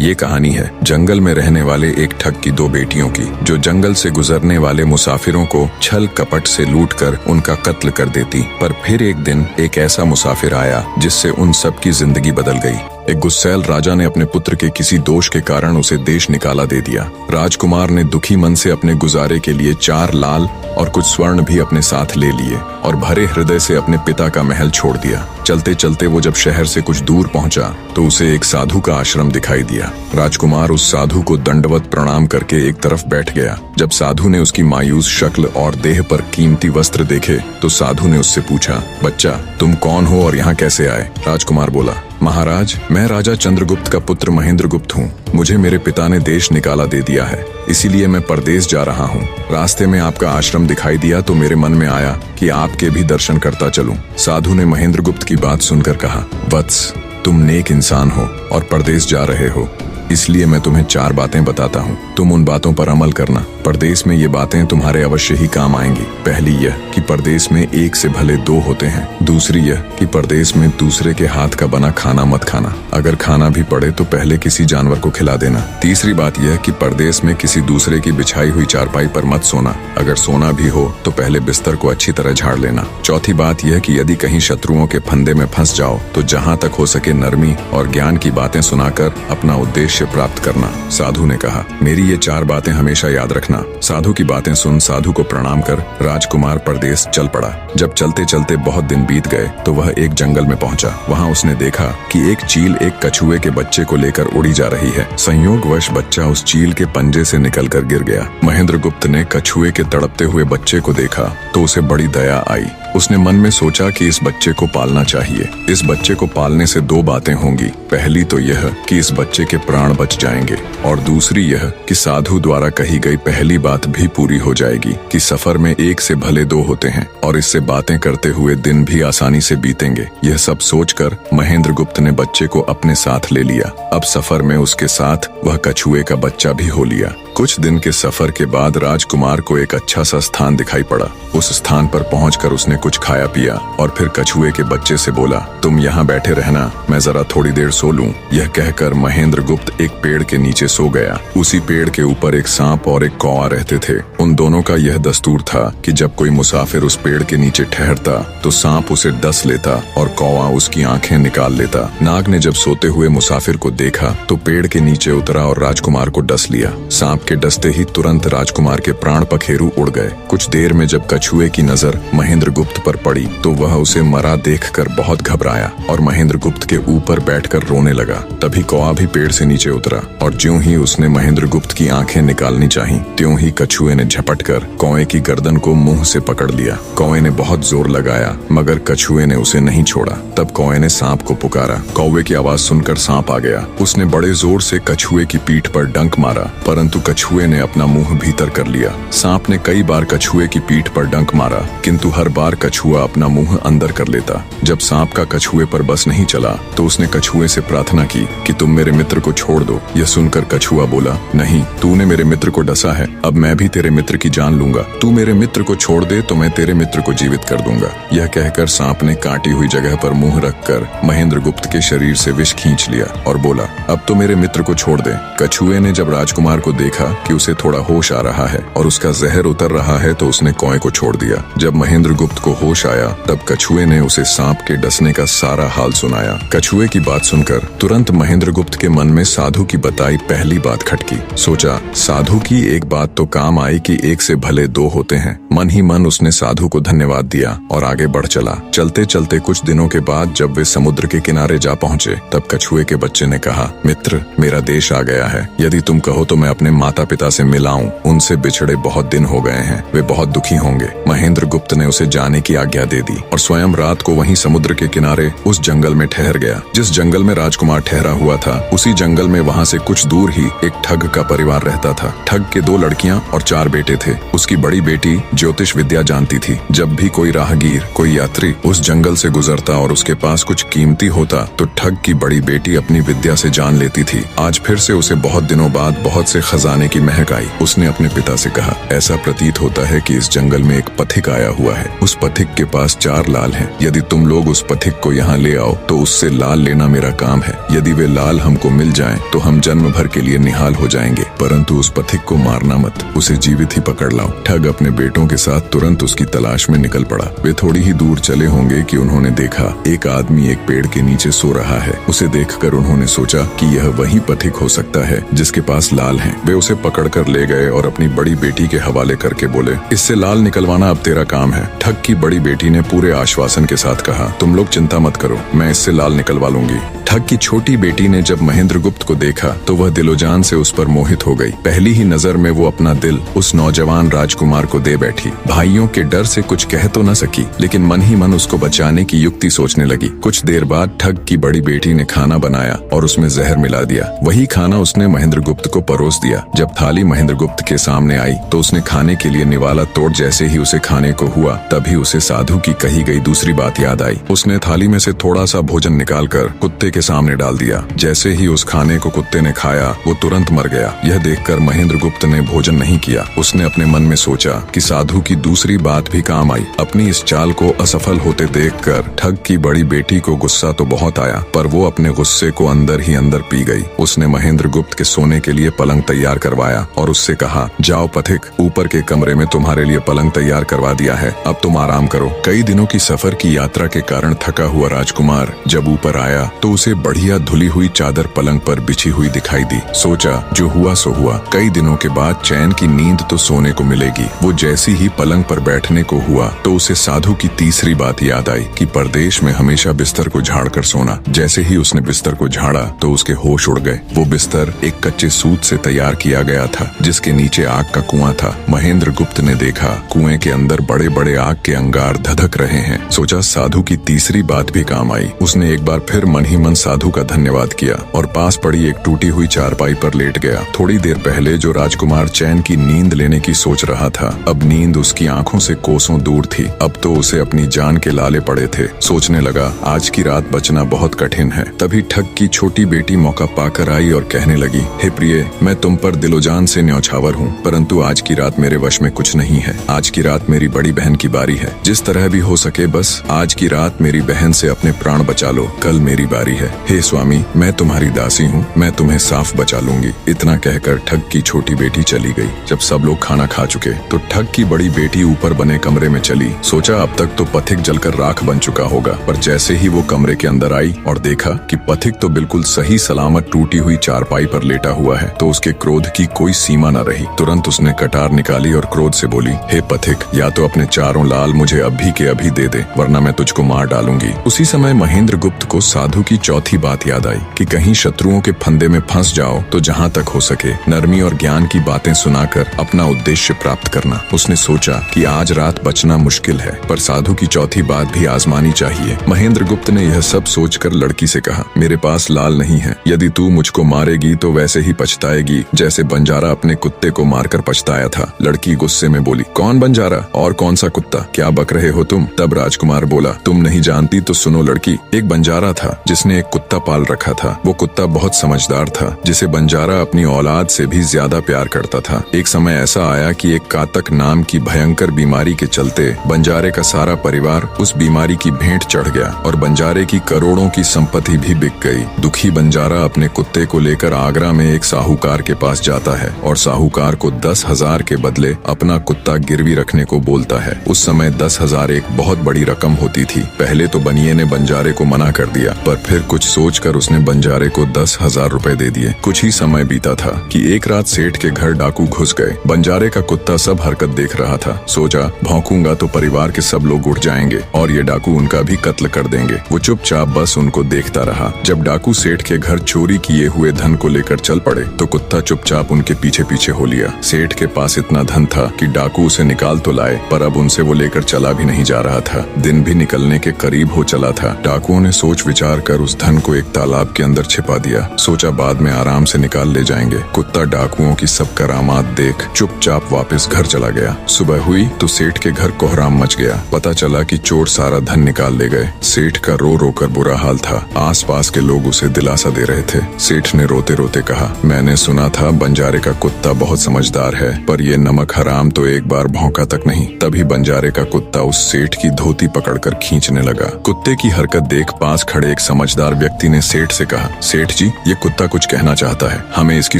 ये कहानी है जंगल में रहने वाले एक ठग की दो बेटियों की, जो जंगल से गुजरने वाले मुसाफिरों को छल कपट से लूटकर उनका कत्ल कर देती। पर फिर एक दिन एक ऐसा मुसाफिर आया जिससे उन सब की जिंदगी बदल गई। एक गुस्सैल राजा ने अपने पुत्र के किसी दोष के कारण उसे देश निकाला दे दिया। राजकुमार ने दुखी मन से अपने गुजारे के लिए 4 लाल और कुछ स्वर्ण भी अपने साथ ले लिए और भरे हृदय से अपने पिता का महल छोड़ दिया। चलते चलते वो जब शहर से कुछ दूर पहुंचा तो उसे एक साधु का आश्रम दिखाई दिया। राजकुमार उस साधु को दंडवत प्रणाम करके एक तरफ बैठ गया। जब साधु ने उसकी मायूस शक्ल और देह पर कीमती वस्त्र देखे तो साधु ने उससे पूछा, बच्चा तुम कौन हो और यहाँ कैसे आए? राजकुमार बोला, महाराज मैं राजा चंद्रगुप्त का पुत्र महेंद्रगुप्त हूँ। मुझे मेरे पिता ने देश निकाला दे दिया है, इसीलिए मैं परदेश जा रहा हूँ। रास्ते में आपका आश्रम दिखाई दिया तो मेरे मन में आया कि आपके भी दर्शन करता चलूं। साधु ने महेंद्रगुप्त की बात सुनकर कहा, वत्स तुम नेक इंसान हो और परदेश जा रहे हो, इसलिए मैं तुम्हें 4 बातें बताता हूँ। तुम उन बातों पर अमल करना। परदेश में ये बातें तुम्हारे अवश्य ही काम आएंगी। पहली यह कि परदेश में एक से भले 2 होते हैं। दूसरी यह कि परदेश में दूसरे के हाथ का बना खाना मत खाना। अगर खाना भी पड़े तो पहले किसी जानवर को खिला देना। तीसरी बात यह कि परदेश में किसी दूसरे की बिछाई हुई चारपाई पर मत सोना। अगर सोना भी हो तो पहले बिस्तर को अच्छी तरह झाड़ लेना। चौथी बात यह कि यदि कहीं शत्रुओं के फंदे में फंस जाओ तो जहाँ तक हो सके नरमी और ज्ञान की बातें सुनाकर अपना उद्देश्य प्राप्त करना। साधु ने कहा, मेरी ये 4 बातें हमेशा याद रखना। साधु की बातें सुन साधु को प्रणाम कर राजकुमार परदेश चल पड़ा। जब चलते चलते बहुत दिन बीत गए तो वह एक जंगल में पहुंचा। वहां उसने देखा कि एक चील एक कछुए के बच्चे को लेकर उड़ी जा रही है। संयोगवश बच्चा उस चील के पंजे से निकलकर गिर गया। महेंद्रगुप्त ने कछुए के तड़पते हुए बच्चे को देखा तो उसे बड़ी दया आई। उसने मन में सोचा कि इस बच्चे को पालना चाहिए। इस बच्चे को पालने से 2 बातें होंगी। पहली तो यह कि इस बच्चे के प्राण बच जाएंगे और दूसरी यह कि साधु द्वारा कही गई पहली बात भी पूरी हो जाएगी कि सफर में एक से भले 2 होते हैं और इससे बातें करते हुए दिन भी आसानी से बीतेंगे। यह सब सोचकर महेंद्रगुप्त ने बच्चे को अपने साथ ले लिया। अब सफर में उसके साथ वह कछुए का बच्चा भी हो लिया। कुछ दिन के सफर के बाद राजकुमार को एक अच्छा सा स्थान दिखाई पड़ा। उस स्थान पर पहुंचकर उसने कुछ खाया पिया और फिर कछुए के बच्चे से बोला, तुम यहाँ बैठे रहना, मैं जरा थोड़ी देर सो लूं। यह कहकर महेंद्रगुप्त एक पेड़ के नीचे सो गया। उसी पेड़ के ऊपर एक सांप और एक कौवा रहते थे। उन दोनों का यह दस्तूर था कि जब कोई मुसाफिर उस पेड़ के नीचे ठहरता तो सांप उसे डस लेता और कौवा उसकी आंखें निकाल लेता। नाग ने जब सोते हुए मुसाफिर को देखा तो पेड़ के नीचे उतरा और राजकुमार को डस लिया। सांप के डसते ही तुरंत राजकुमार के प्राण पखेरु उड़ गए। कुछ देर में जब कछुए की नजर महेंद्रगुप्त पर पड़ी तो वह उसे मरा देखकर बहुत घबराया और महेंद्रगुप्त के ऊपर बैठकर रोने लगा। तभी कौवा भी पेड़ से नीचे उतरा और ज्यों ही उसने महेंद्रगुप्त की आंखें निकालनी चाही त्यों ही कछुए ने झपटकर कौवे की गर्दन को मुंह से पकड़ लिया। कौवे ने बहुत जोर लगाया मगर कछुए ने उसे नहीं छोड़ा। तब कौवे ने सांप को पुकारा। कौवे की आवाज सुनकर सांप आ गया। उसने बड़े जोर से कछुए की पीठ पर डंक मारा परंतु कछुए ने अपना मुंह भीतर कर लिया। सांप ने कई बार कछुए की पीठ पर डंक मारा किंतु हर बार कछुआ अपना मुंह अंदर कर लेता। जब सांप का कछुए पर बस नहीं चला तो उसने कछुए से प्रार्थना की कि तुम मेरे मित्र को छोड़ दो। यह सुनकर कछुआ बोला, नहीं, तूने मेरे मित्र को डसा है, अब मैं भी तेरे मित्र की जान लूंगा। तू मेरे मित्र को छोड़ दे तो मैं तेरे मित्र को जीवित कर दूंगा। यह कहकर सांप ने काटी हुई जगह पर मुंह रखकर महेंद्रगुप्त के शरीर से विष खींच लिया और बोला, अब तो मेरे मित्र को छोड़ दे। कछुए ने जब राजकुमार को देखा कि उसे थोड़ा होश आ रहा है और उसका जहर उतर रहा है तो उसने कौवे को छोड़ दिया। जब महेंद्रगुप्त को होश आया तब कछुए ने उसे सांप के डसने का सारा हाल सुनाया। कछुए की बात सुनकर तुरंत महेंद्रगुप्त के मन में साधु की बताई पहली बात खटकी। सोचा, साधु की एक बात तो काम आई कि एक से भले 2 होते हैं। मन ही मन उसने साधु को धन्यवाद दिया और आगे बढ़ चला। चलते चलते कुछ दिनों के बाद जब वे समुद्र के किनारे जा पहुंचे तब कछुए के बच्चे ने कहा, मित्र मेरा देश आ गया है, यदि तुम कहो तो मैं अपने माता पिता से मिलाऊं। उनसे बिछड़े बहुत दिन हो गए हैं, वे बहुत दुखी होंगे। महेंद्रगुप्त ने उसे जाने की आज्ञा दे दी और स्वयं रात को वहीं समुद्र के किनारे उस जंगल में ठहर गया। जिस जंगल में राजकुमार ठहरा हुआ था उसी जंगल में वहां से कुछ दूर ही एक ठग का परिवार रहता था। ठग के 2 लड़कियां और 4 बेटे थे। उसकी बड़ी बेटी ज्योतिष विद्या जानती थी। जब भी कोई राहगीर, कोई यात्री उस जंगल से गुजरता और उसके पास कुछ कीमती होता तो ठग की बड़ी बेटी अपनी विद्या से जान लेती थी। आज फिर से उसे बहुत दिनों बाद बहुत से खजाने खाने की महक आई। उसने अपने पिता से कहा, ऐसा प्रतीत होता है कि इस जंगल में एक पथिक आया हुआ है। उस पथिक के पास 4 लाल हैं। यदि तुम लोग उस पथिक को यहाँ ले आओ तो उससे लाल लेना मेरा काम है। यदि वे लाल हमको मिल जाएं तो हम जन्म भर के लिए निहाल हो जाएंगे, परंतु उस पथिक को मारना मत, उसे जीवित ही पकड़ लाओ। ठग अपने बेटों के साथ तुरंत उसकी तलाश में निकल पड़ा। वे थोड़ी ही दूर चले होंगे कि उन्होंने देखा एक आदमी एक पेड़ के नीचे सो रहा है। उसे देखकर उन्होंने सोचा कि यह वही पथिक हो सकता है जिसके पास लाल हैं। वे उसे पकड़कर ले गए और अपनी बड़ी बेटी के हवाले करके बोले, इससे लाल निकलवाना अब तेरा काम है। ठग की बड़ी बेटी ने पूरे आश्वासन के साथ कहा, तुम लोग चिंता मत करो, मैं इससे लाल निकलवा लूंगी। ठग की छोटी बेटी ने जब महेंद्रगुप्त को देखा तो वह दिलोजान से उस पर मोहित हो गई। पहली ही नजर में वो अपना दिल उस नौजवान राजकुमार को दे बैठी। भाइयों के डर से कुछ कह तो न सकी, लेकिन मन ही मन उसको बचाने की युक्ति सोचने लगी। कुछ देर बाद ठग की बड़ी बेटी ने खाना बनाया और उसमें जहर मिला दिया। वही खाना उसने महेंद्रगुप्त को परोस दिया। जब थाली महेंद्रगुप्त के सामने आई तो उसने खाने के लिए निवाला तोड़ जैसे ही उसे खाने को हुआ, तभी उसे साधु की कही गई दूसरी बात याद आई। उसने थाली में से थोड़ा सा भोजन निकालकर कुत्ते के सामने डाल दिया। जैसे ही उस खाने को कुत्ते ने खाया वो तुरंत मर गया। यह देखकर महेंद्रगुप्त ने भोजन नहीं किया। उसने अपने मन में सोचा कि साधु की दूसरी बात भी काम आई। अपनी इस चाल को असफल होते देखकर ठग की बड़ी बेटी को गुस्सा तो बहुत आया, पर वो अपने गुस्से को अंदर ही अंदर पी गई। उसने महेंद्रगुप्त के सोने के लिए पलंग तैयार करवाया और उससे कहा, जाओ पथिक, ऊपर के कमरे में तुम्हारे लिए पलंग तैयार करवा दिया है, अब तुम आराम करो। कई दिनों की सफर की यात्रा के कारण थका हुआ राजकुमार जब ऊपर आया तो उसे बढ़िया धुली हुई चादर पलंग पर बिछी हुई दिखाई दी। सोचा, जो हुआ सो हुआ, कई दिनों के बाद चैन की नींद तो सोने को मिलेगी। वो जैसी ही पलंग पर बैठने को हुआ तो उसे साधु की तीसरी बात याद आई कि परदेश में हमेशा बिस्तर को झाड़कर सोना। जैसे ही उसने बिस्तर को झाड़ा तो उसके होश उड़ गए। वो बिस्तर एक कच्चे सूत से तैयार किया गया था जिसके नीचे आग का कुआं था। महेंद्रगुप्त ने देखा कुएं के अंदर बड़े बड़े आग के अंगार धधक रहे हैं। सोचा, साधु की तीसरी बात भी काम आई। उसने एक बार फिर मन ही मन साधु का धन्यवाद किया और पास पड़ी एक टूटी हुई चारपाई पर लेट गया। थोड़ी देर पहले जो राजकुमार चैन की नींद लेने की सोच रहा था, अब नींद उसकी आंखों से कोसों दूर थी। अब तो उसे अपनी जान के लाले पड़े थे। सोचने लगा, आज की रात बचना बहुत कठिन है। तभी ठग की छोटी बेटी मौका पाकर आई और कहने लगी, हे प्रिय, मैं तुम पर दिलोजान से न्यौछावर हूँ, परंतु आज की रात मेरे वश में कुछ नहीं है। आज की रात मेरी बड़ी बहन की बारी है। जिस तरह भी हो सके बस आज की रात मेरी बहन से अपने प्राण बचा लो, कल मेरी बारी है। हे स्वामी, मैं तुम्हारी दासी हूँ, मैं तुम्हें साफ बचा लूंगी। इतना कहकर ठग की छोटी बेटी चली गई। जब सब लोग खाना खा चुके तो ठग की बड़ी बेटी ऊपर बने कमरे में चली। सोचा, अब तक तो पथिक जलकर राख बन चुका होगा, पर जैसे ही वो कमरे के अंदर आई और देखा कि पथिक तो बिल्कुल सही सलामत टूटी हुई चारपाई पर लेटा हुआ है तो उसके क्रोध की कोई सीमा न रही। तुरंत उसने कटार निकाली और क्रोध से बोली, हे पथिक, या तो अपने 4 लाल मुझे अभी के अभी दे दे, वरना मैं तुझको मार डालूंगी। उसी समय महेंद्रगुप्त को साधु की चौथी बात याद आई कि कहीं शत्रुओं के फंदे में फंस जाओ तो जहाँ तक हो सके नरमी और ज्ञान की बातें सुनाकर अपना उद्देश्य प्राप्त करना। उसने सोचा कि आज रात बचना मुश्किल है, पर साधु की चौथी बात भी आजमानी चाहिए। महेंद्रगुप्त ने यह सब सोचकर लड़की से कहा, मेरे पास लाल नहीं है। यदि तू मुझको मारेगी तो वैसे ही पछताएगी जैसे बंजारा अपने कुत्ते को मारकर पछताया था। लड़की गुस्से में बोली, कौन बंजारा और कौन सा कुत्ता, क्या बक रहे हो तुम? तब राजकुमार बोला, तुम नहीं जानती तो सुनो लड़की, एक बंजारा था जिसने एक कुत्ता पाल रखा था। वो कुत्ता बहुत समझदार था जिसे बंजारा अपनी औलाद से भी ज्यादा प्यार करता था। एक समय ऐसा आया कि एक कातक नाम की भयंकर बीमारी के चलते बंजारे का सारा परिवार उस बीमारी की भेंट चढ़ गया और बंजारे की करोड़ों की संपत्ति भी बिक गई। दुखी बंजारा अपने कुत्ते को लेकर आगरा में एक साहूकार के पास जाता है और साहूकार को 10,000 के बदले अपना कुत्ता गिरवी रखने को बोलता है। उस समय 10,000 एक बहुत बड़ी रकम होती थी। पहले तो बनिए ने बंजारे को मना कर दिया, पर फिर कुछ सोचकर उसने बंजारे को 10,000 रुपए दे दिए। कुछ ही समय बीता था कि एक रात सेठ के घर डाकू घुस गए। बंजारे का कुत्ता सब हरकत देख रहा था। सोचा, भौंकूंगा तो परिवार के सब लोग उठ जाएंगे और ये डाकू उनका भी कत्ल कर देंगे। वो चुपचाप बस उनको देखता रहा। जब डाकू सेठ के घर चोरी किए हुए धन को लेकर चल पड़े तो कुत्ता चुपचाप उनके पीछे पीछे हो लिया। सेठ के पास इतना धन था कि डाकू उसे निकाल तो लाए, पर अब उनसे वो लेकर चला भी नहीं जा रहा था। दिन भी निकलने के करीब हो चला था। डाकुओं ने सोच विचार कर उस धन को एक तालाब के अंदर छिपा दिया। सोचा बाद में आराम से निकाल ले जाएंगे। कुत्ता डाकुओं की सब करामात देख चुपचाप वापस घर चला गया। सुबह हुई तो सेठ के घर कोहराम मच गया। पता चला कि चोर सारा धन निकाल ले गए। सेठ का रो रो कर बुरा हाल था। आसपास के लोग उसे दिलासा दे रहे थे। सेठ ने रोते रोते कहा, मैंने सुना था बंजारे का कुत्ता बहुत समझदार है, पर ये नमक हराम तो एक बार भौंका तक नहीं। तभी बंजारे का कुत्ता उस सेठ की धोती पकड़कर खींचने लगा। कुत्ते की हरकत देख पास खड़े एक समझदार व्यक्ति ने सेठ से कहा, सेठ जी, ये कुत्ता कुछ कहना चाहता है, हमें इसकी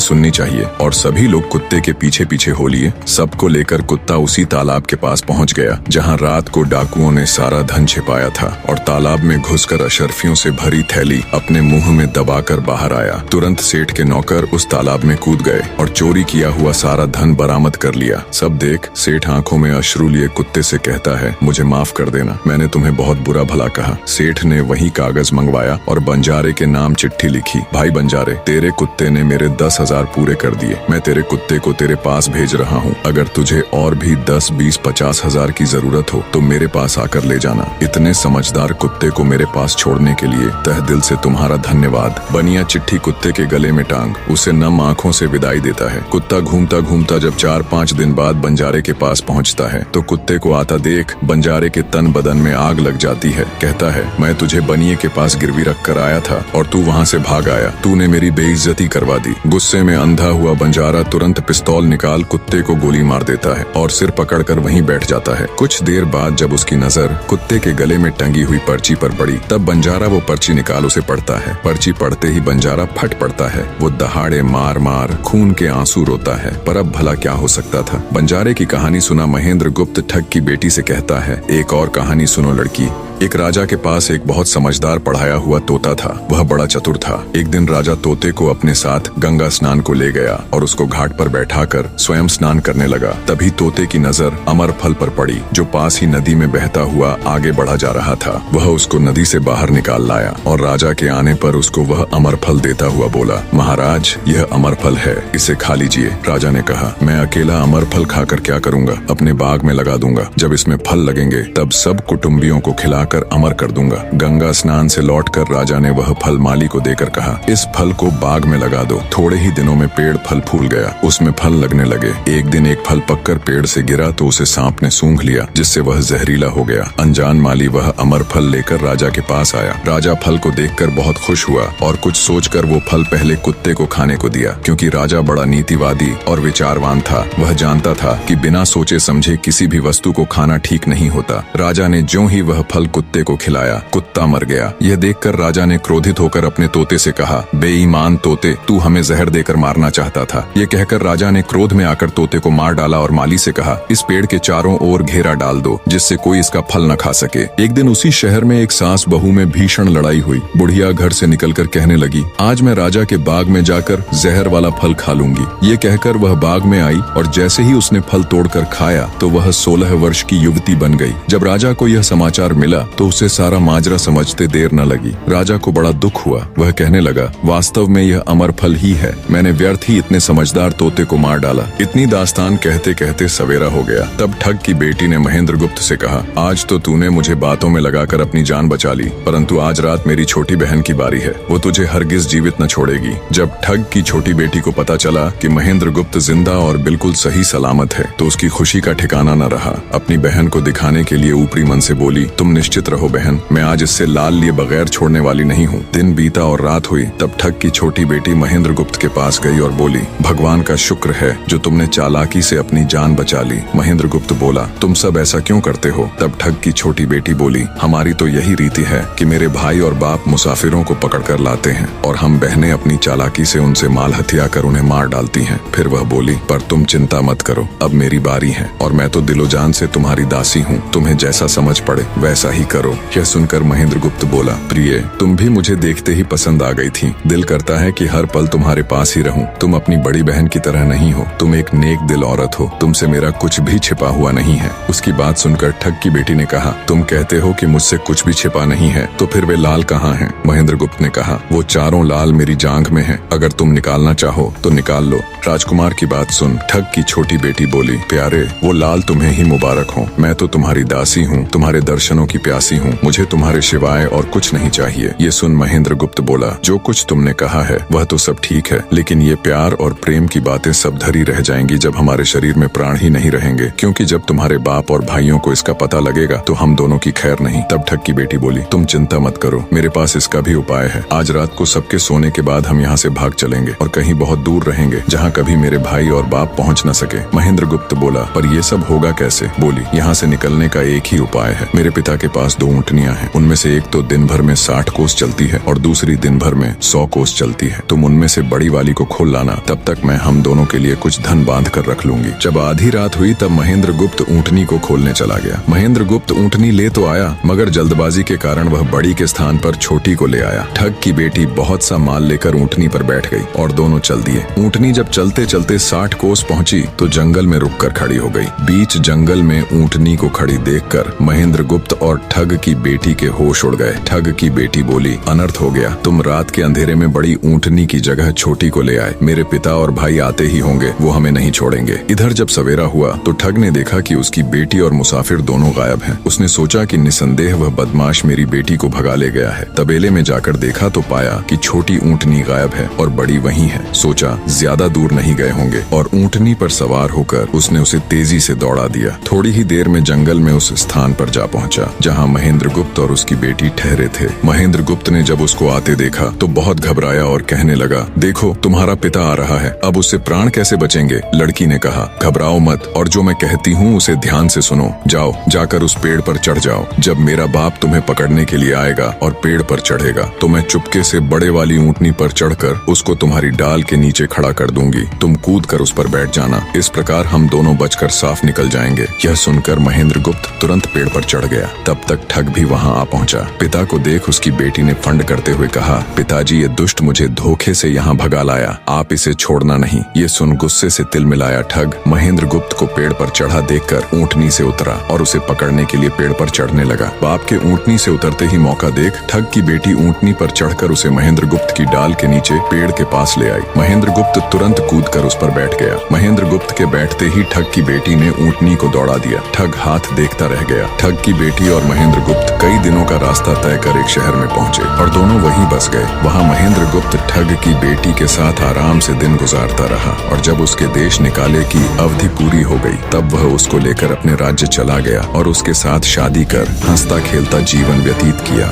सुननी चाहिए। और सभी लोग कुत्ते के पीछे पीछे हो लिए। सबको लेकर कुत्ता उसी तालाब के पास पहुंच गया जहां रात को डाकुओं ने सारा धन छिपाया था, और तालाब में घुसकर अशर्फियों से भरी थैली अपने मुंह में दबाकर बाहर आया। तुरंत सेठ के नौकर उस तालाब में कूद गए और चोरी किया हुआ सारा धन बरामद कर लिया। सब देख सेठ आंखों में अश्रु लिए कुत्ते से कहता है, मुझे माफ कर देना, मैंने तुम्हें बहुत बुरा भला कहा। सेठ ने वही कागज मंगवाया और बंजारे के नाम चिट्ठी लिखी, भाई बंजारे, तेरे कुत्ते ने मेरे 10,000 पूरे कर दिए। मैं तेरे कुत्ते को तेरे पास भेज रहा हूँ। अगर तुझे और भी 10, 20, 50 हजार की जरूरत हो तो मेरे पास आकर ले जाना। इतने समझदार कुत्ते को मेरे पास छोड़ने के लिए तहे दिल से तुम्हारा धन्यवाद। बनिया चिट्ठी कुत्ते के गले में टांग उसे नम आंखों से विदाई देता है। कुत्ता घूमता घूमता जब 4-5 दिन बाद बंजारे के पास पहुंचता है तो कुत्ते को आता देख बंजारे के तन बदन में आग लग जाती है। कहता है, मैं तुझे बनिए के पास गिरवी रख कर आया था और तू वहाँ से भाग आया। तूने मेरी बेइज्जती करवा दी। गुस्से में अंधा हुआ बंजारा तुरंत पिस्तौल निकाल कुत्ते को गोली मार देता है और सिर पकड़कर वहीं बैठ जाता है। कुछ देर बाद जब उसकी नजर कुत्ते के गले में टंगी हुई पर्ची पर पड़ी तब बंजारा वो पर्ची निकाल उसे पढ़ता है। पर्ची पढ़ते ही बंजारा फट पड़ता है। वो दहाड़े मार मार खून के आंसू रोता है। पर अब भला क्या हो सकता था। बंजारे की कहानी सुना महेंद्र गुप्त ठग की बेटी से कहता है, एक और कहानी सुनो लड़की। एक राजा के पास एक बहुत समझदार पढ़ाया हुआ तोता था। वह बड़ा चतुर था। एक दिन राजा तोते को अपने साथ गंगा स्नान को ले गया और उसको घाट पर बैठाकर स्वयं स्नान करने लगा। तभी तोते की नजर अमर फल पर पड़ी जो पास ही नदी में बहता हुआ आगे बढ़ा जा रहा था। वह उसको नदी से बाहर निकाल लाया और राजा के आने पर उसको वह अमर फल देता हुआ बोला, महाराज, यह अमर फल है, इसे खा लीजिए। राजा ने कहा, मैं अकेला अमर फल खाकर क्या करूंगा, अपने बाग में लगा दूंगा। जब इसमें फल लगेंगे तब सब कुटुंबियों को खिला कर अमर कर दूंगा। गंगा स्नान से लौटकर राजा ने वह फल माली को देकर कहा, इस फल को बाग में लगा दो। थोड़े ही दिनों में पेड़ फल फूल गया, उसमें फल लगने लगे। एक दिन एक फल पककर पेड़ से गिरा तो उसे सांप ने सूंघ लिया, जिससे वह जहरीला हो गया। अनजान माली वह अमर फल लेकर राजा के पास आया। राजा फल को देखकर बहुत खुश हुआ और कुछ सोचकर वो फल पहले कुत्ते को खाने को दिया। क्योंकि राजा बड़ा नीतिवादी और विचारवान था, वह जानता था कि बिना सोचे समझे किसी भी वस्तु को खाना ठीक नहीं होता। राजा ने ज्यों ही वह फल कुत्ते को खिलाया, कुत्ता मर गया। यह देखकर राजा ने क्रोधित होकर अपने तोते से कहा, बेईमान तोते, तू हमें जहर देकर मारना चाहता था। ये कहकर राजा ने क्रोध में आकर तोते को मार डाला और माली से कहा, इस पेड़ के चारों ओर घेरा डाल दो जिससे कोई इसका फल न खा सके। एक दिन उसी शहर में एक सास बहू में भीषण लड़ाई हुई। बुढ़िया घर से निकलकर कहने लगी, आज मैं राजा के बाग में जाकर जहर वाला फल खा लूंगी। ये कहकर वह बाग में आई और जैसे ही उसने फल तोड़कर खाया तो वह 16 वर्ष की युवती बन गई। जब राजा को यह समाचार मिला तो उसे सारा माजरा समझते देर न लगी। राजा को बड़ा दुख हुआ। वह कहने लगा, वास्तव में यह अमर फल ही है, मैंने व्यर्थ ही इतने समझदार तोते को मार डाला। इतनी दास्तान कहते कहते सवेरा हो गया। तब ठग की बेटी ने महेंद्र गुप्त से कहा, आज तो तूने मुझे बातों में लगाकर अपनी जान बचा ली, परंतु आज रात मेरी छोटी बहन की बारी है, वो तुझे हरगिज जीवित न छोड़ेगी। जब ठग की छोटी बेटी को पता चला कि महेंद्र गुप्त जिंदा और बिल्कुल सही सलामत है तो उसकी खुशी का ठिकाना न रहा। अपनी बहन को दिखाने के लिए ऊपरी मन से बोली, तुम निश्चित रहो बहन, मैं आज इससे लाल लिए बगैर छोड़ने वाली नहीं हूँ। दिन बीता और रात हुई। तब ठग की छोटी बेटी महेंद्र गुप्त के पास गई और बोली, भगवान का शुक्र है जो तुमने चालाकी से अपनी जान बचा ली। महेंद्र गुप्त बोला, तुम सब ऐसा क्यों करते हो? तब ठग की छोटी बेटी बोली, हमारी तो यही रीति है कि मेरे भाई और बाप मुसाफिरों को पकड़कर लाते हैं और हम बहनें अपनी चालाकी से उनसे माल हथिया कर उन्हें मार डालती हैं। फिर वह बोली, पर तुम चिंता मत करो, अब मेरी बारी है और मैं तो दिलो जान से तुम्हारी दासी हूँ, तुम्हें जैसा समझ पड़े वैसा ही करो। यह सुनकर महेंद्र गुप्त बोला, प्रिय, तुम भी मुझे देखते ही पसंद आ गई थी। दिल करता है कि हर पल तुम्हारे पास ही रहूं। तुम अपनी बड़ी बहन की तरह नहीं हो, तुम एक नेक दिल औरत हो, तुमसे मेरा कुछ भी छिपा हुआ नहीं है। उसकी बात सुनकर ठग की बेटी ने कहा, तुम कहते हो कि मुझसे कुछ भी छिपा नहीं है, तो फिर वे लाल कहाँ हैं? महेंद्र गुप्त ने कहा, वो चारों लाल मेरी जांघ में हैं, अगर तुम निकालना चाहो तो निकाल लो। राजकुमार की बात सुन ठग की छोटी बेटी बोली, प्यारे, वो लाल तुम्हें ही मुबारक हो, मैं तो तुम्हारी दासी हूँ, तुम्हारे दर्शनों की प्यासी हूँ, मुझे तुम्हारे सिवाय और कुछ नहीं चाहिए। ये सुन महेंद्र गुप्त बोला, जो कुछ तुमने कहा है वह तो सब ठीक है, लेकिन ये प्यार और प्रेम की बातें सब धरी रह जाएंगी जब हमारे शरीर में प्राण ही नहीं रहेंगे, क्योंकि जब तुम्हारे बाप और भाइयों को इसका पता लगेगा तो हम दोनों की खैर नहीं। तब ठग की बेटी बोली, तुम चिंता मत करो, मेरे पास इसका भी उपाय है। आज रात को सबके सोने के बाद हम यहाँ से भाग चलेंगे और कहीं बहुत दूर रहेंगे जहाँ कभी मेरे भाई और बाप पहुँच न सके। महेंद्र गुप्त बोला, पर ये सब होगा कैसे? बोली, यहाँ से निकलने का एक ही उपाय है। मेरे पिता के पास 2 ऊँटनियाँ हैं, उनमें से एक तो दिन भर में 60 कोस चलती है और दूसरी दिन भर में 100 कोस चलती है। तुम उनमें से बड़ी वाली को खोल लाना, तब तक मैं हम दोनों के लिए कुछ धन बांध कर रख लूंगी। जब आधी रात हुई तब महेंद्र गुप्त ऊँटनी को खोलने चला गया। महेंद्र गुप्त ऊँटनी ले तो आया, मगर जल्दबाजी के कारण वह बड़ी के स्थान पर छोटी को ले आया। ठग की बेटी बहुत सा माल लेकर ऊँटनी पर बैठ गई और दोनों चल दिए। ऊँटनी जब चलते चलते 60 कोस पहुंची तो जंगल में रुककर खड़ी हो गई। बीच जंगल में ऊँटनी को खड़ी देखकर महेंद्र गुप्त और ठग की बेटी के होश उड़ गए। ठग की बेटी बोली, अनर्थ हो गया, तुम रात के अंधेरे में बड़ी ऊँटनी की जगह छोटी को ले आए। मेरे पिता और भाई आते ही होंगे, वो हमें नहीं छोड़ेंगे। इधर जब सवेरा हुआ तो ठग ने देखा कि उसकी बेटी और मुसाफिर दोनों गायब हैं। उसने सोचा कि निसंदेह वह बदमाश मेरी बेटी को भगा ले गया है। तबेले में जाकर देखा तो पाया कि छोटी ऊँटनी गायब है और बड़ी वहीं है। सोचा ज्यादा दूर नहीं गए होंगे और ऊँटनी पर सवार होकर उसने उसे तेजी से दौड़ा दिया। थोड़ी ही देर में जंगल में उस स्थान पर जा पहुंचा जहां महेंद्र गुप्त और उसकी बेटी ठहरे थे। महेंद्र गुप्त ने जब उसको आते देखा तो बहुत घबराया और कहने लगा, देखो तुम्हारा पिता आ रहा है, अब उससे प्राण कैसे बचेंगे? लड़की ने कहा, घबराओ मत और जो मैं कहती हूँ उसे ध्यान से सुनो। जाओ, जाकर उस पेड़ पर चढ़ जाओ। जब मेरा बाप तुम्हें पकड़ने के लिए आएगा और पेड़ पर चढ़ेगा तो मैं चुपके से बड़े वाली ऊँटनी पर चढ़कर उसको तुम्हारी डाल के नीचे खड़ा कर दूंगी। तुम कूद कर उस पर बैठ जाना। इस प्रकार हम दोनों बचकर साफ निकल जाएंगे। यह सुनकर महेंद्र गुप्त तुरंत पेड़ पर चढ़ गया। तब तक ठग भी वहां आ पहुंचा। पिता को देख उसकी बेटी ने फंड करते हुए कहा, पिताजी ये दुष्ट मुझे धोखे से यहाँ भगा लाया, आप इसे छोड़ना नहीं। ये सुन गुस्से से तिल मिलाया ठग महेंद्र गुप्त को पेड़ पर चढ़ा देखकर ऊँटनी से उतरा और उसे पकड़ने के लिए पेड़ पर चढ़ने लगा। बाप के ऊँटनी से उतरते ही मौका देख ठग की बेटी ऊँटनी पर चढ़कर उसे महेंद्र गुप्त की डाल के नीचे पेड़ के पास ले आई। महेंद्र गुप्त तुरंत कूदकर उस पर बैठ गया। महेंद्र गुप्त के बैठते ही ठग की बेटी ने ऊँटनी को दौड़ा दिया। ठग हाथ देखता रह गया। ठग की बेटी और महेंद्र गुप्त कई दिनों का रास्ता तय कर एक शहर में पहुंचे और दोनों वहीं बस गए। वहां महेंद्र गुप्त ठग की बेटी के साथ आराम से दिन गुजारता रहा और जब उसके देश निकाले की अवधि पूरी हो गई तब वह उसको लेकर अपने राज्य चला गया और उसके साथ शादी कर हंसता खेलता जीवन व्यतीत किया।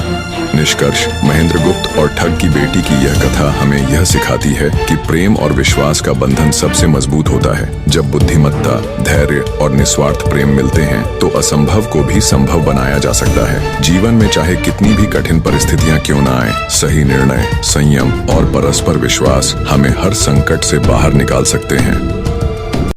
निष्कर्ष, महेंद्र गुप्त और ठग की बेटी की यह कथा हमें यह सिखाती है कि प्रेम और विश्वास का बंधन सबसे मजबूत होता है। जब बुद्धिमत्ता, धैर्य और निस्वार्थ प्रेम मिलते हैं तो असंभव को भी संभव बनाया जा सकता है। जीवन में चाहे कितनी भी कठिन परिस्थितियां क्यों न आए, सही निर्णय, संयम और परस्पर विश्वास हमें हर संकट से बाहर निकाल सकते हैं।